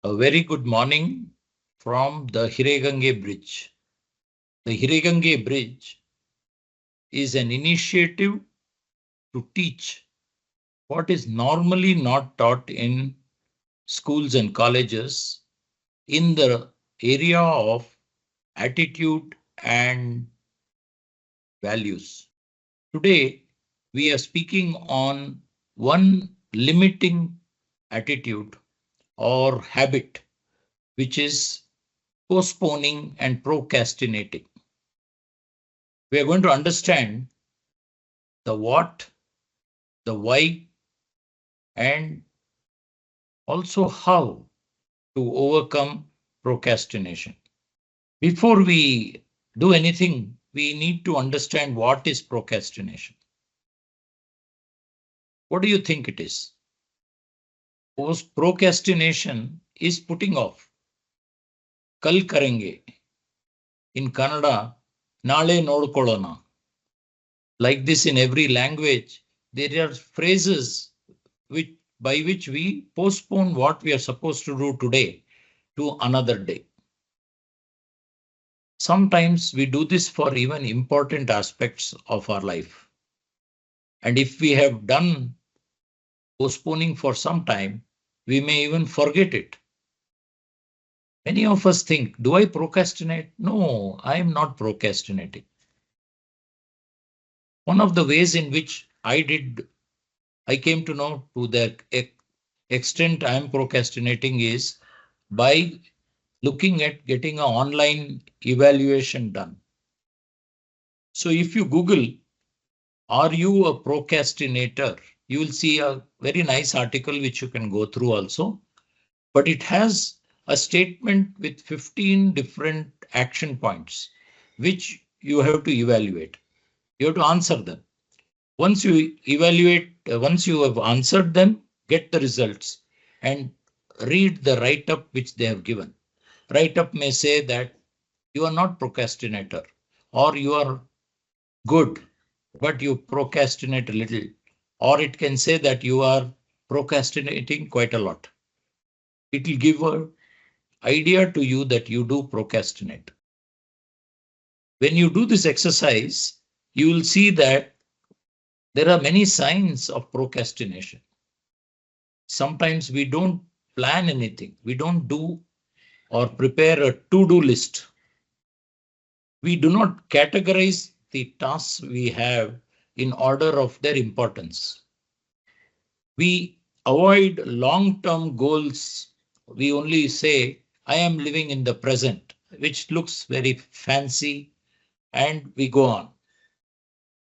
A very good morning from the Hiregange Bridge. The Hiregange Bridge is an initiative to teach what is normally not taught in schools and colleges in the area of attitude and values. Today, we are speaking on one limiting attitude or habit, which is postponing and procrastinating. We are going to understand the what, the why, and also how to overcome procrastination. Before we do anything, we need to understand what is procrastination. What do you think it is? Procrastination is putting off. Kal karenge. In Kannada, nale nodkolona. Like this in every language, there are phrases by which we postpone what we are supposed to do today to another day. Sometimes we do this for even important aspects of our life. And if we have done postponing for some time, we may even forget it. Many of us think, do I procrastinate? No, I am not procrastinating. One of the ways in which I came to know to the extent I am procrastinating is by looking at getting an online evaluation done. So if you Google, are you a procrastinator? You will see a very nice article which you can go through also, but it has a statement with 15 different action points, which you have to evaluate. You have to answer them. Once you evaluate, once you have answered them, get the results and read the write-up which they have given. Write-up may say that you are not procrastinator or you are good, but you procrastinate a little, or it can say that you are procrastinating quite a lot. It will give an idea to you that you do procrastinate. When you do this exercise, you will see that there are many signs of procrastination. Sometimes we don't plan anything. We don't do or prepare a to-do list. We do not categorize the tasks we have in order of their importance. We avoid long-term goals. We only say, I am living in the present, which looks very fancy, and we go on.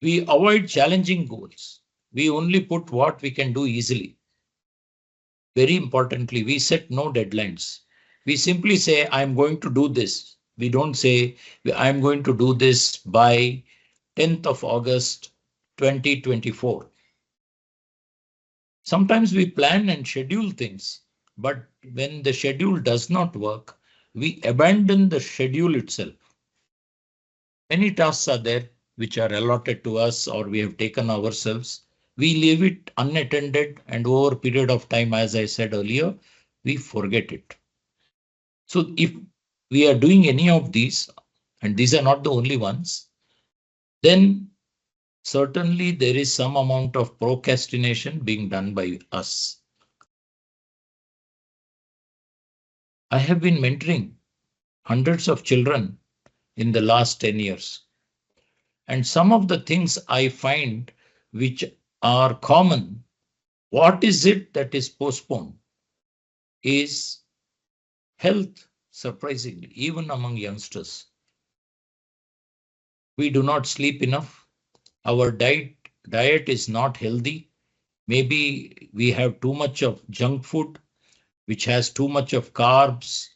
We avoid challenging goals. We only put what we can do easily. Very importantly, we set no deadlines. We simply say, I'm going to do this. We don't say, I'm going to do this by 10th of August, 2024. Sometimes we plan and schedule things, but when the schedule does not work, we abandon the schedule itself. Many tasks are there which are allotted to us or we have taken ourselves. We leave it unattended and over a period of time, as I said earlier, we forget it. So if we are doing any of these, and these are not the only ones, then certainly there is some amount of procrastination being done by us. I have been mentoring hundreds of children in the last 10 years. And some of the things I find which are common, what is it that is postponed, is health, surprisingly, even among youngsters. We do not sleep enough. Our diet is not healthy. Maybe we have too much of junk food, which has too much of carbs.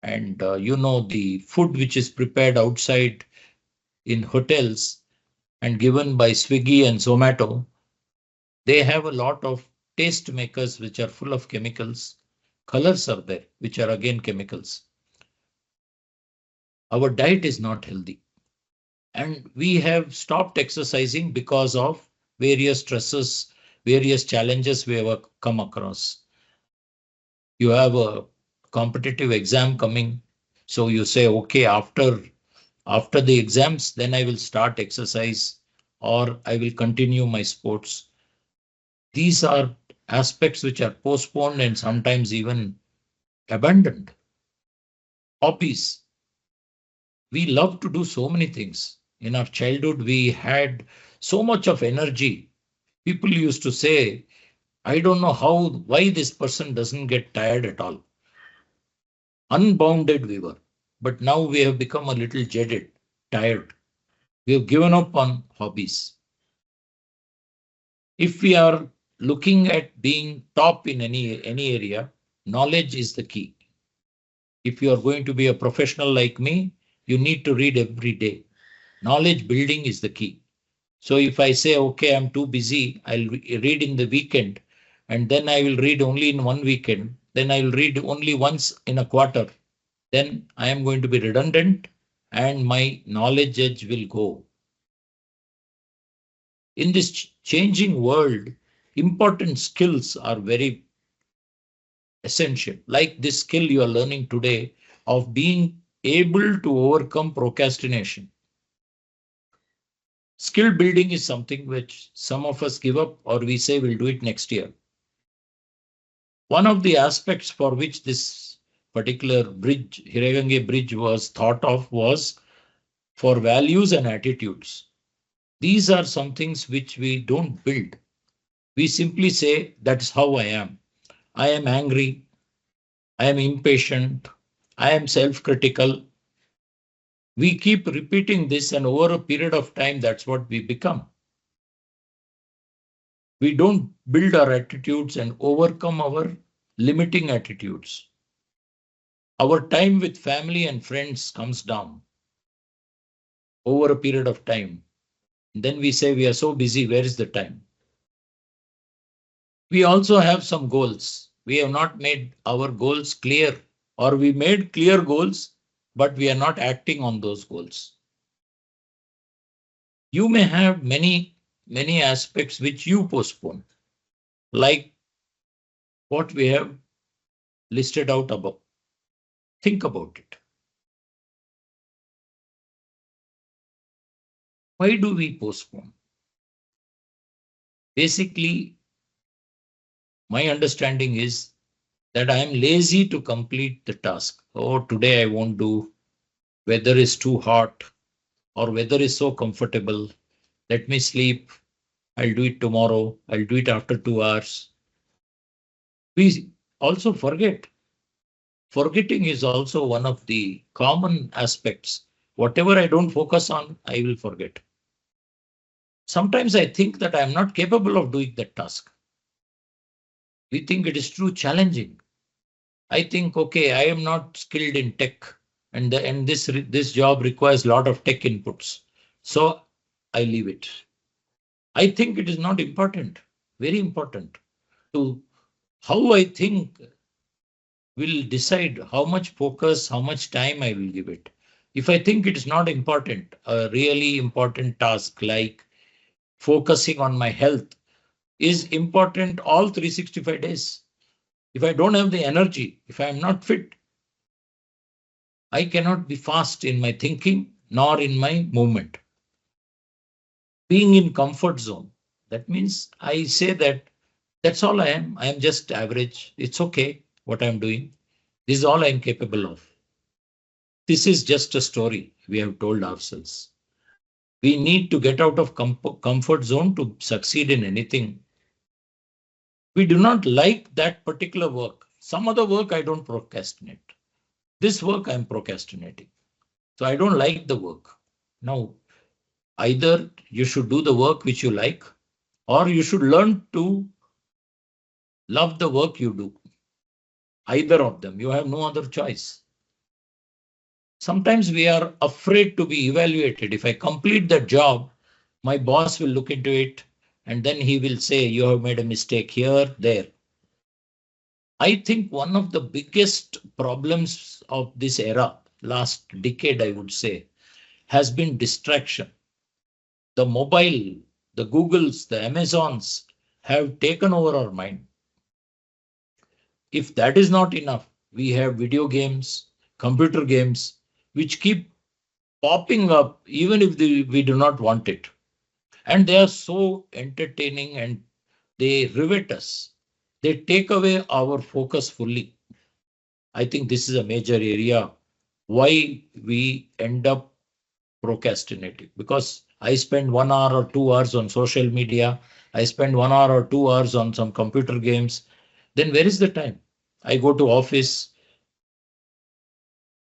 And the food which is prepared outside in hotels and given by Swiggy and Zomato, they have a lot of taste makers which are full of chemicals. Colors are there, which are again chemicals. Our diet is not healthy. And we have stopped exercising because of various stresses, various challenges we have come across. You have a competitive exam coming. So you say, okay, after the exams, then I will start exercise or I will continue my sports. These are aspects which are postponed and sometimes even abandoned. Hobbies. We love to do so many things. In our childhood, we had so much of energy. People used to say, I don't know why this person doesn't get tired at all. Unbounded we were. But now we have become a little jaded, tired. We have given up on hobbies. If we are looking at being top in any area, knowledge is the key. If you are going to be a professional like me, you need to read every day. Knowledge building is the key. So if I say, okay, I'm too busy, I'll read in the weekend, and then I will read only in one weekend, then I will read only once in a quarter, then I am going to be redundant and my knowledge edge will go. In this changing world, important skills are very essential, like this skill you are learning today of being able to overcome procrastination. Skill building is something which some of us give up or we say we'll do it next year. One of the aspects for which this particular bridge, Hiregange bridge, was thought of was for values and attitudes. These are some things which we don't build. We simply say, that's how I am. I am angry. I am impatient. I am self-critical. We keep repeating this, and over a period of time, that's what we become. We don't build our attitudes and overcome our limiting attitudes. Our time with family and friends comes down over a period of time. Then we say we are so busy, where is the time? We also have some goals. We have not made our goals clear, or we made clear goals, but we are not acting on those goals. You may have many aspects which you postpone, like what we have listed out above. Think about it. Why do we postpone? Basically, my understanding is that I am lazy to complete the task. Oh, today I won't do. Weather is too hot or weather is so comfortable. Let me sleep. I'll do it tomorrow. I'll do it after 2 hours. We also forget. Forgetting is also one of the common aspects. Whatever I don't focus on, I will forget. Sometimes I think that I'm not capable of doing that task. We think it is too challenging. I think, okay, I am not skilled in tech, and this job requires a lot of tech inputs. So I leave it. I think it is not important, very important to how I think will decide how much focus, how much time I will give it. If I think it is not important, a really important task like focusing on my health is important all 365 days. If I don't have the energy, if I am not fit, I cannot be fast in my thinking nor in my movement. Being in comfort zone, that means I say that that's all I am. I am just average. It's okay what I'm doing. This is all I'm capable of. This is just a story we have told ourselves. We need to get out of comfort zone to succeed in anything. We do not like that particular work. Some other work I don't procrastinate. This work I'm procrastinating. So I don't like the work. Now, either you should do the work which you like, or you should learn to love the work you do. Either of them, you have no other choice. Sometimes we are afraid to be evaluated. If I complete that job, my boss will look into it and then he will say, you have made a mistake here, there. I think one of the biggest problems of this era, last decade, I would say, has been distraction. The mobile, the Googles, the Amazons have taken over our mind. If that is not enough, we have video games, computer games, which keep popping up even if we do not want it. And they are so entertaining and they rivet us. They take away our focus fully. I think this is a major area why we end up procrastinating, because I spend 1 hour or 2 hours on social media. I spend 1 hour or 2 hours on some computer games. Then where is the time? I go to office,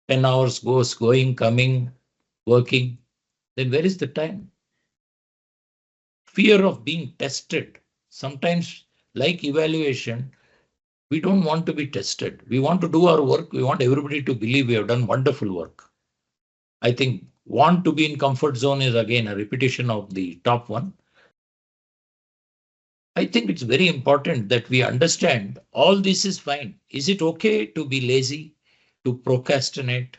10 hours goes going, coming, working. Then where is the time? Fear of being tested. Sometimes, like evaluation, we don't want to be tested. We want to do our work. We want everybody to believe we have done wonderful work. I think want to be in comfort zone is again a repetition of the top one. I think it's very important that we understand all this is fine. Is it okay to be lazy, to procrastinate,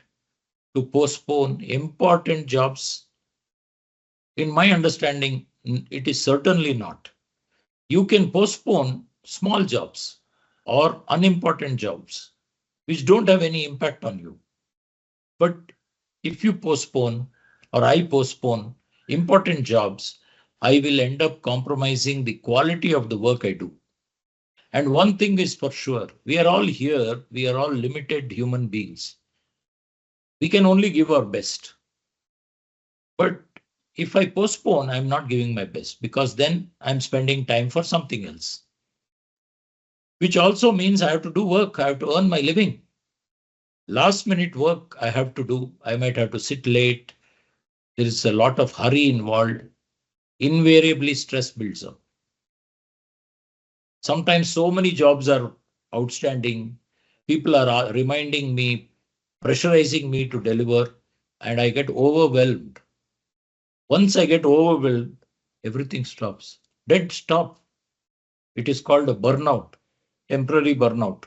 to postpone important jobs? In my understanding, it is certainly not. You can postpone small jobs or unimportant jobs which don't have any impact on you. But if you postpone or I postpone important jobs, I will end up compromising the quality of the work I do. And one thing is for sure, we are all here, we are all limited human beings. We can only give our best. But if I postpone, I'm not giving my best because then I'm spending time for something else. Which also means I have to do work, I have to earn my living. Last minute work I have to do. I might have to sit late. There is a lot of hurry involved. Invariably, stress builds up. Sometimes so many jobs are outstanding. People are reminding me, pressurizing me to deliver, and I get overwhelmed. Once I get overwhelmed, everything stops. Dead stop. It is called a burnout, temporary burnout.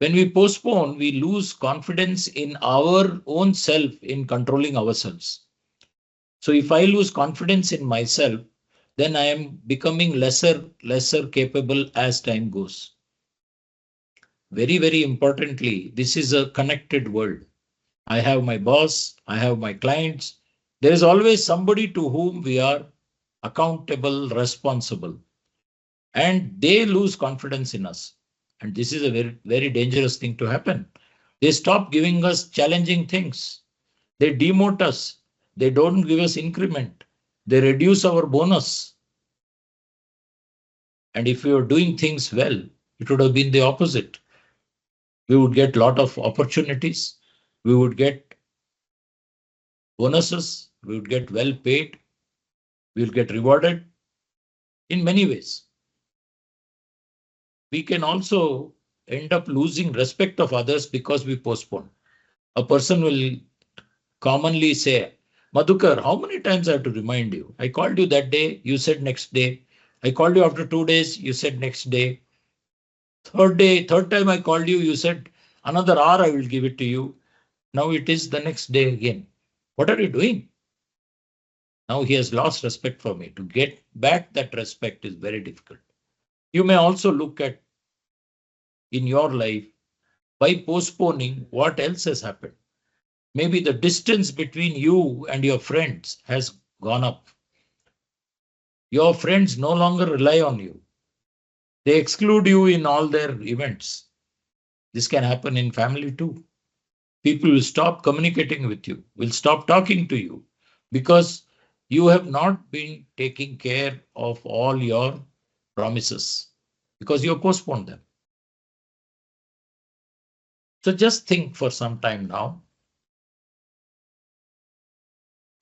When we postpone, we lose confidence in our own self in controlling ourselves. So if I lose confidence in myself, then I am becoming lesser capable as time goes. Very, very importantly, this is a connected world. I have my boss, I have my clients. There is always somebody to whom we are accountable, responsible, and they lose confidence in us. And this is a very, very dangerous thing to happen. They stop giving us challenging things. They demote us. They don't give us increment. They reduce our bonus. And if we were doing things well, it would have been the opposite. We would get a lot of opportunities. We would get bonuses. We would get well paid. We will get rewarded in many ways. We can also end up losing respect of others because we postpone. A person will commonly say, Madhukar, how many times I have to remind you? I called you that day, you said next day. I called you after 2 days, you said next day. Third time I called you, you said another hour I will give it to you. Now it is the next day again. What are you doing? Now he has lost respect for me. To get back that respect is very difficult. You may also look at in your life by postponing what else has happened. Maybe the distance between you and your friends has gone up. Your friends no longer rely on you. They exclude you in all their events. This can happen in family too. People will stop communicating with you, will stop talking to you because you have not been taking care of all your promises because you have postponed them. So just think for some time now.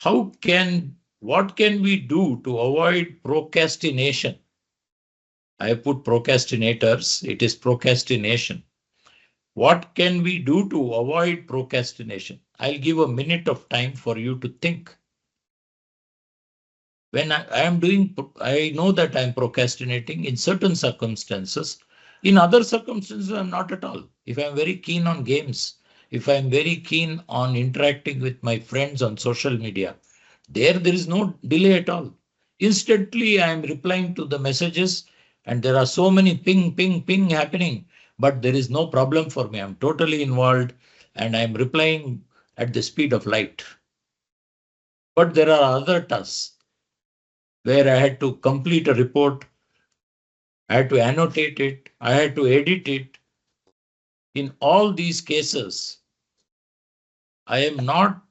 What can we do to avoid procrastination? I put procrastinators, it is procrastination. What can we do to avoid procrastination? I'll give a minute of time for you to think. When I know that I'm procrastinating in certain circumstances. In other circumstances, I'm not at all. If I'm very keen on games, if I'm very keen on interacting with my friends on social media, there is no delay at all. Instantly, I'm replying to the messages and there are so many ping, ping, ping happening. but there is no problem for me. I'm totally involved and I'm replying at the speed of light. But there are other tasks where I had to complete a report, I had to annotate it, I had to edit it. In all these cases, I am not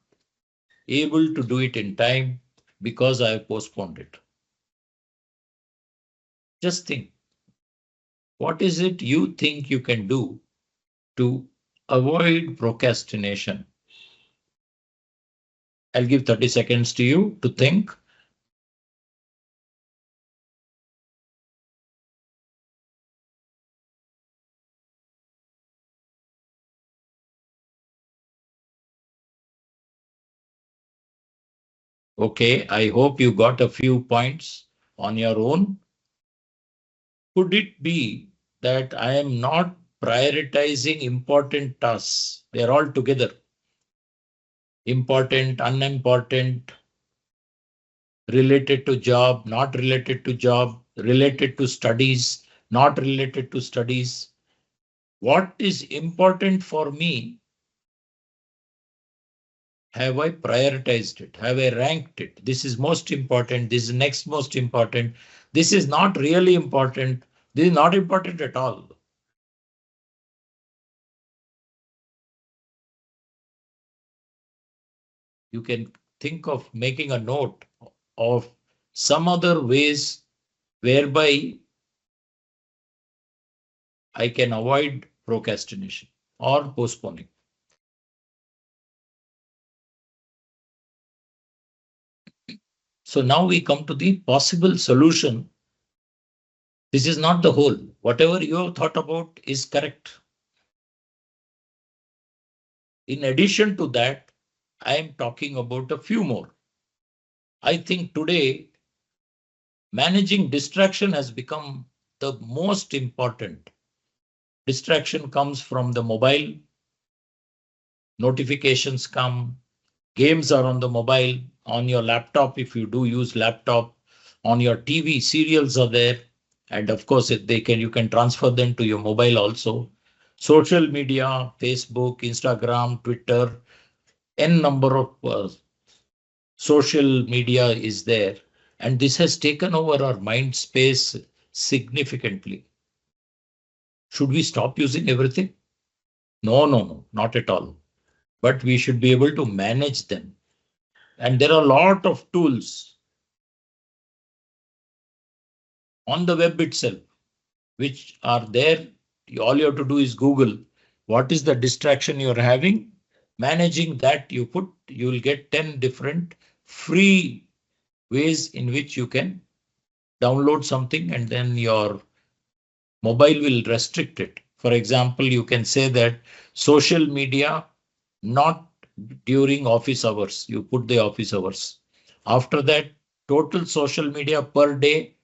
able to do it in time because I have postponed it. Just think, what is it you think you can do to avoid procrastination? I'll give 30 seconds to you to think. Okay, I hope you got a few points on your own. Could it be that I am not prioritizing important tasks? They're all together. Important, unimportant, related to job, not related to job, related to studies, not related to studies. What is important for me? Have I prioritized it? Have I ranked it? This is most important. This is next most important. This is not really important. This is not important at all. You can think of making a note of some other ways whereby I can avoid procrastination or postponing. So now we come to the possible solution. This is not the whole. Whatever you have thought about is correct. In addition to that, I am talking about a few more. I think today managing distraction has become the most important. Distraction comes from the mobile, notifications come, games are on the mobile, on your laptop if you do use laptop, on your TV, serials are there. And of course, if they can, you can transfer them to your mobile also. Social media, Facebook, Instagram, Twitter, n number of social media is there. And this has taken over our mind space significantly. Should we stop using everything? No, no, no, not at all. But we should be able to manage them. And there are a lot of tools on the web itself, which are there. All you have to do is Google what is the distraction you're having. Managing that, you will get 10 different free ways in which you can download something and then your mobile will restrict it. For example, you can say that social media not during office hours. You put the office hours. After that, total social media per day,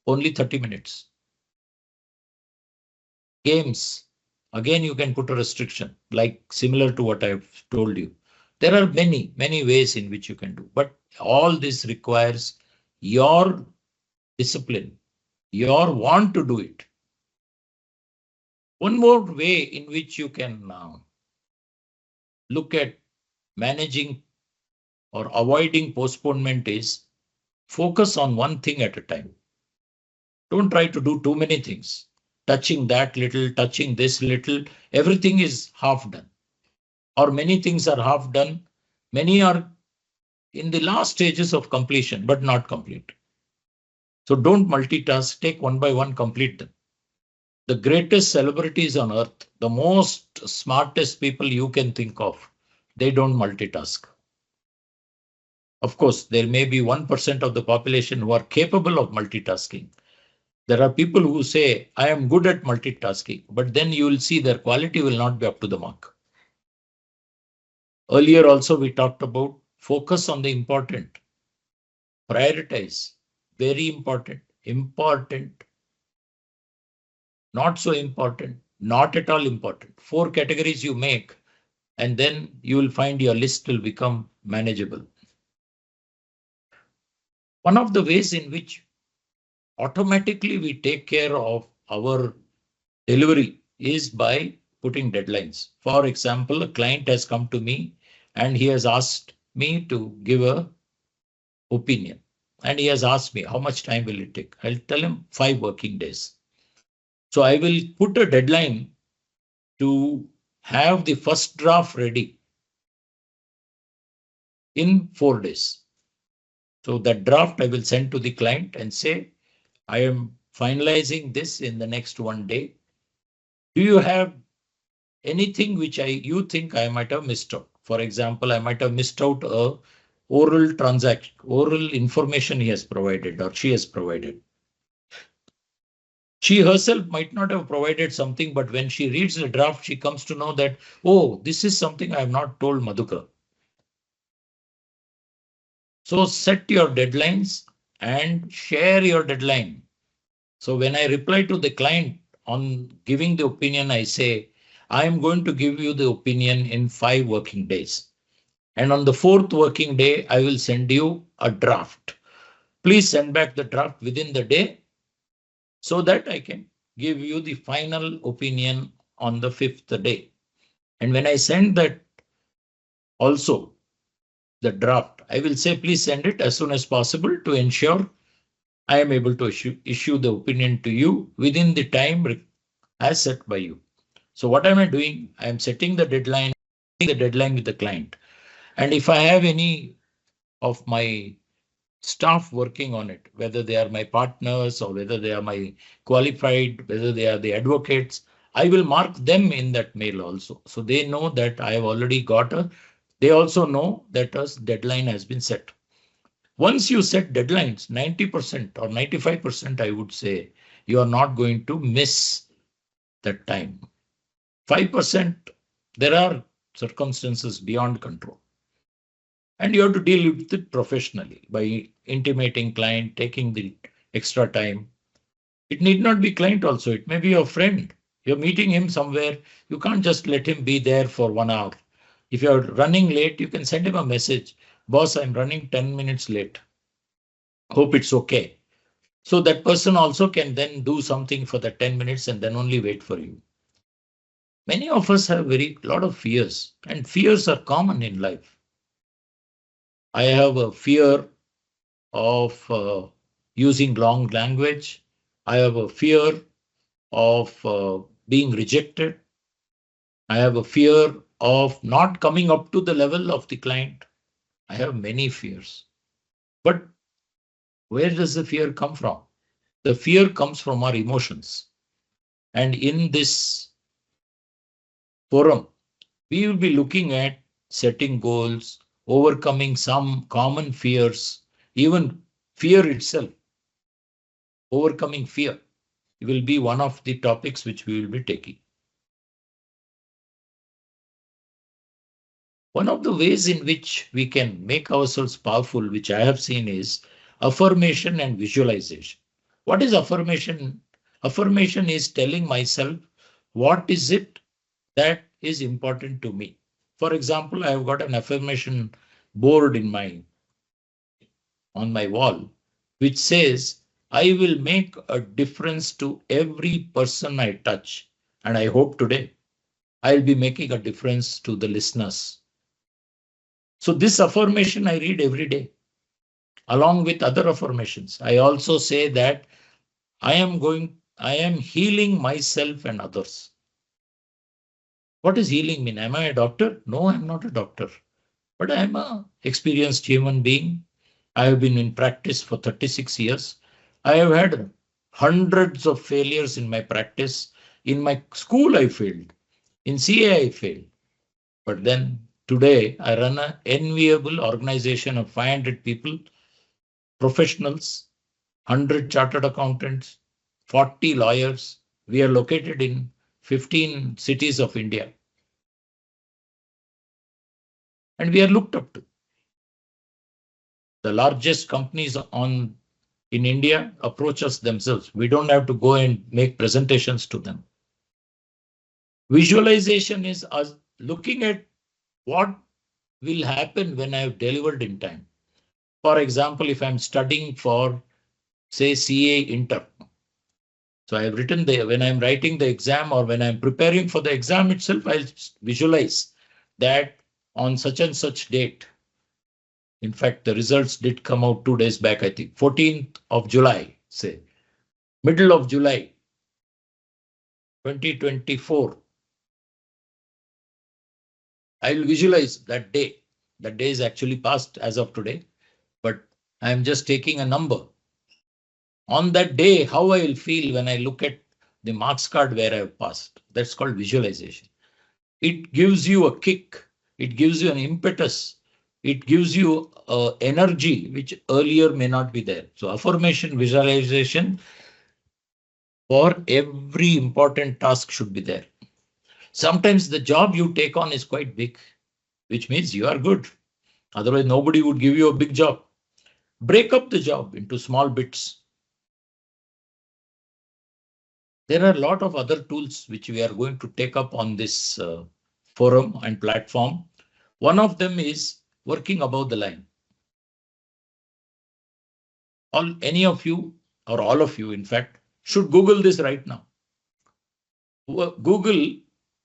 only 30 minutes. Games, again, you can put a restriction like similar to what I've told you. There are many, many ways in which you can do, but all this requires your discipline, your want to do it. One more way in which you can look at managing or avoiding postponement is focus on one thing at a time. Don't try to do too many things. Touching that little, touching this little, everything is half done. Or many things are half done. Many are in the last stages of completion, but not complete. So don't multitask, take one by one, complete them. The greatest celebrities on earth, the most smartest people you can think of, they don't multitask. Of course, there may be 1% of the population who are capable of multitasking. There are people who say, I am good at multitasking, but then you will see their quality will not be up to the mark. Earlier also, we talked about focus on the important. Prioritize, very important, important, not so important, not at all important. 4 categories you make, and then you will find your list will become manageable. One of the ways in which automatically we take care of our delivery is by putting deadlines. For example, a client has come to me and he has asked me to give a opinion. And he has asked me, how much time will it take? I'll tell him 5 working days. So I will put a deadline to have the first draft ready in 4 days. So that draft I will send to the client and say, I am finalizing this in the next 1 day. Do you have anything which you think I might have missed out? For example, I might have missed out a oral information he has provided or she has provided. She herself might not have provided something, but when she reads the draft, she comes to know that, oh, this is something I have not told Madhukar. So set your deadlines and share your deadline. So when I reply to the client on giving the opinion, I say, I am going to give you the opinion in 5 working days. And on the 4th working day, I will send you a draft. Please send back the draft within the day so that I can give you the final opinion on the 5th day. And when I send that also the draft, I will say, please send it as soon as possible to ensure I am able to issue the opinion to you within the time as set by you. So what am I doing? I am setting the deadline with the client. And if I have any of my staff working on it, whether they are my partners or whether they are my qualified, whether they are the advocates, I will mark them in that mail also. So they know that I have already got they also know that a deadline has been set. Once you set deadlines, 90% or 95%, I would say, you are not going to miss that time. 5%, there are circumstances beyond control. And you have to deal with it professionally by intimating client, taking the extra time. It need not be client also. It may be your friend. You're meeting him somewhere. You can't just let him be there for 1 hour. If you're running late, you can send him a message. Boss, I'm running 10 minutes late. Hope it's okay. So that person also can then do something for the 10 minutes and then only wait for you. Many of us have lot of fears, and fears are common in life. I have a fear of using long language. I have a fear of being rejected. I have a fear of not coming up to the level of the client. I have many fears. But where does the fear come from? The fear comes from our emotions. And in this forum, we will be looking at setting goals, overcoming some common fears, even fear itself. Overcoming fear will be one of the topics which we will be taking. One of the ways in which we can make ourselves powerful, which I have seen, is affirmation and visualization. What is affirmation? Affirmation is telling myself what is it that is important to me. For example, I have got an affirmation board on my wall, which says, I will make a difference to every person I touch. And I hope today I'll be making a difference to the listeners. So this affirmation I read every day, along with other affirmations. I also say that I am healing myself and others. What does healing mean? Am I a doctor? No, I'm not a doctor, but I'm an experienced human being. I have been in practice for 36 years. I have had hundreds of failures in my practice. In my school, I failed. In CA, I failed. But then today, I run an enviable organization of 500 people, professionals, 100 chartered accountants, 40 lawyers. We are located in 15 cities of India. And we are looked up to. The largest companies in India approach us themselves. We don't have to go and make presentations to them. Visualization is us looking at what will happen when I have delivered in time. For example, if I'm studying for, say, CA intern. So I've written there when I'm writing the exam or when I'm preparing for the exam itself, I'll visualize that on such and such date. In fact, the results did come out 2 days back, I think, 14th of July, say, middle of July, 2024. I'll visualize that day. That day is actually past as of today, but I'm just taking a number. On that day, how I will feel when I look at the marks card where I've passed. That's called visualization. It gives you a kick. It gives you an impetus. It gives you energy which earlier may not be there. So affirmation, visualization for every important task should be there. Sometimes the job you take on is quite big, which means you are good. Otherwise, nobody would give you a big job. Break up the job into small bits. There are a lot of other tools which we are going to take up on this forum and platform. One of them is working above the line. Any of you or all of you, in fact, should Google this right now. Google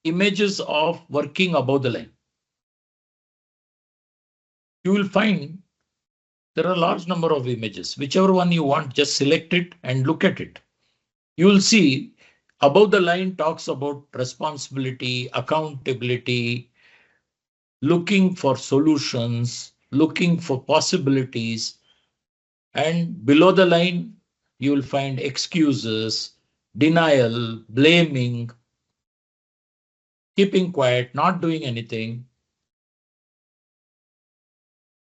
images of working above the line. You will find there are a large number of images. Whichever one you want, just select it and look at it. You will see above the line talks about responsibility, accountability, looking for solutions, looking for possibilities. And below the line, you will find excuses, denial, blaming, keeping quiet, not doing anything.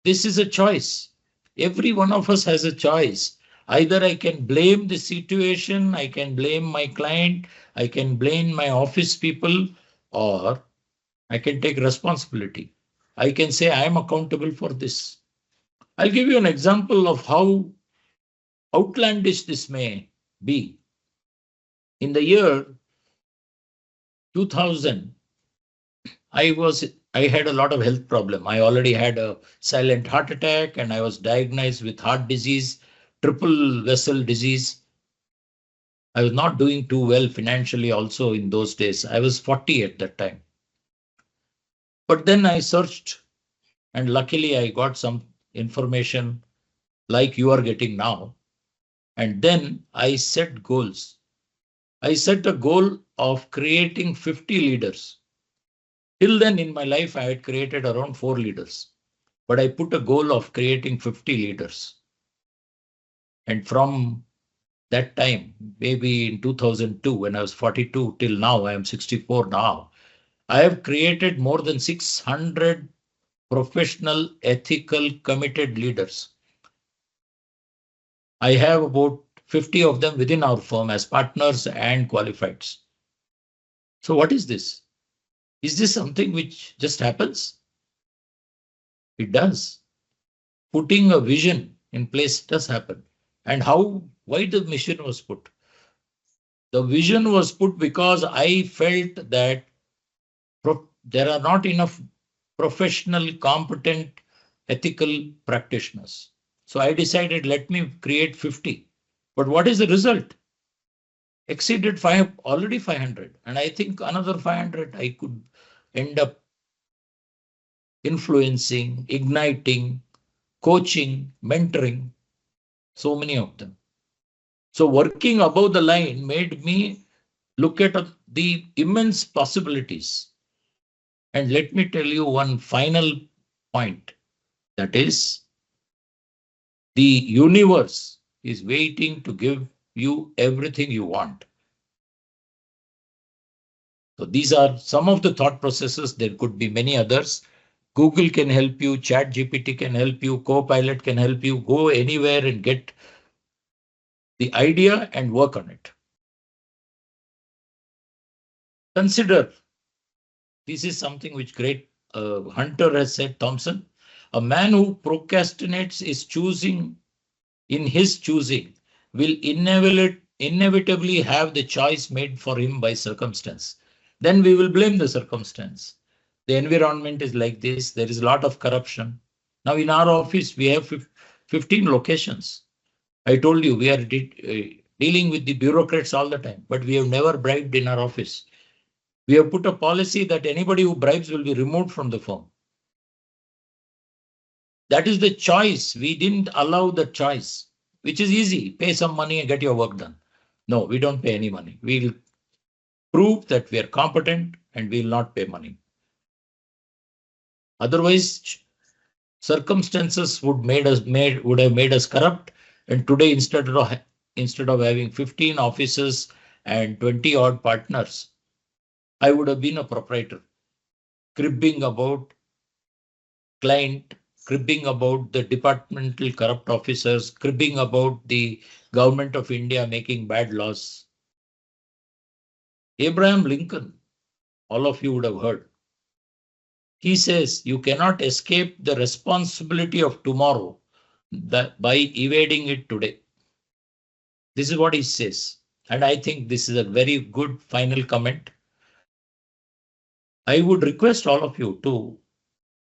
This is a choice. Every one of us has a choice. Either I can blame the situation, I can blame my client, I can blame my office people, or I can take responsibility. I can say I am accountable for this. I'll give you an example of how outlandish this may be. In the year 2000, I had a lot of health problem. I already had a silent heart attack and I was diagnosed with heart disease, triple vessel disease. I was not doing too well financially also in those days. I was 40 at that time. But then I searched and luckily I got some information like you are getting now. And then I set goals. I set a goal of creating 50 leaders. Till then in my life, I had created around 4 leaders, but I put a goal of creating 50 leaders. And from that time, maybe in 2002, when I was 42 till now, I am 64 now, I have created more than 600 professional, ethical, committed leaders. I have about 50 of them within our firm as partners and qualifieds. So what is this? Is this something which just happens? It does. Putting a vision in place does happen. And why the mission was put? The vision was put because I felt that there are not enough professional, competent, ethical practitioners. So I decided, let me create 50. But what is the result? Exceeded already 500. And I think another 500 I could end up influencing, igniting, coaching, mentoring, so many of them. So working above the line made me look at the immense possibilities. And let me tell you one final point. That is, the universe is waiting to give you everything you want. So these are some of the thought processes. There could be many others. Google can help you, ChatGPT can help you, Copilot can help you. Go anywhere and get the idea and work on it. Consider, this is something which great Hunter has said, Thompson, a man who procrastinates is choosing, in his choosing, will inevitably have the choice made for him by circumstance. Then we will blame the circumstance. The environment is like this. There is a lot of corruption. Now in our office, we have 15 locations. I told you we are dealing with the bureaucrats all the time, but we have never bribed in our office. We have put a policy that anybody who bribes will be removed from the firm. That is the choice. We didn't allow the choice, which is easy. Pay some money and get your work done. No, we don't pay any money. We'll prove that we are competent and we'll not pay money. Otherwise, circumstances would have made us corrupt. And today, instead of having 15 offices and 20 odd partners, I would have been a proprietor, cribbing about client, cribbing about the departmental corrupt officers, cribbing about the government of India making bad laws. Abraham Lincoln, all of you would have heard. He says you cannot escape the responsibility of tomorrow by evading it today. This is what he says. And I think this is a very good final comment. I would request all of you to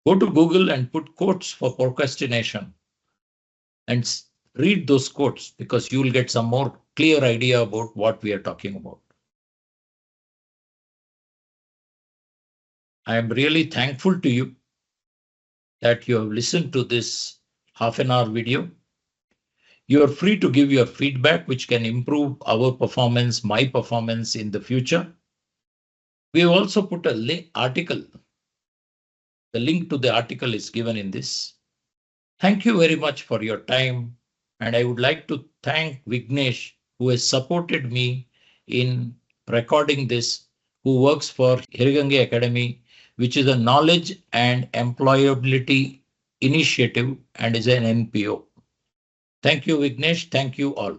go to Google and put quotes for procrastination and read those quotes, because you will get some more clear idea about what we are talking about. I am really thankful to you that you have listened to this half an hour video. You are free to give your feedback, which can improve our performance, my performance in the future. We have also put a article. The link to the article is given in this. Thank you very much for your time. And I would like to thank Vignesh, who has supported me in recording this, who works for Hiregange Academy, which is a knowledge and employability initiative and is an NPO. Thank you, Vignesh. Thank you all.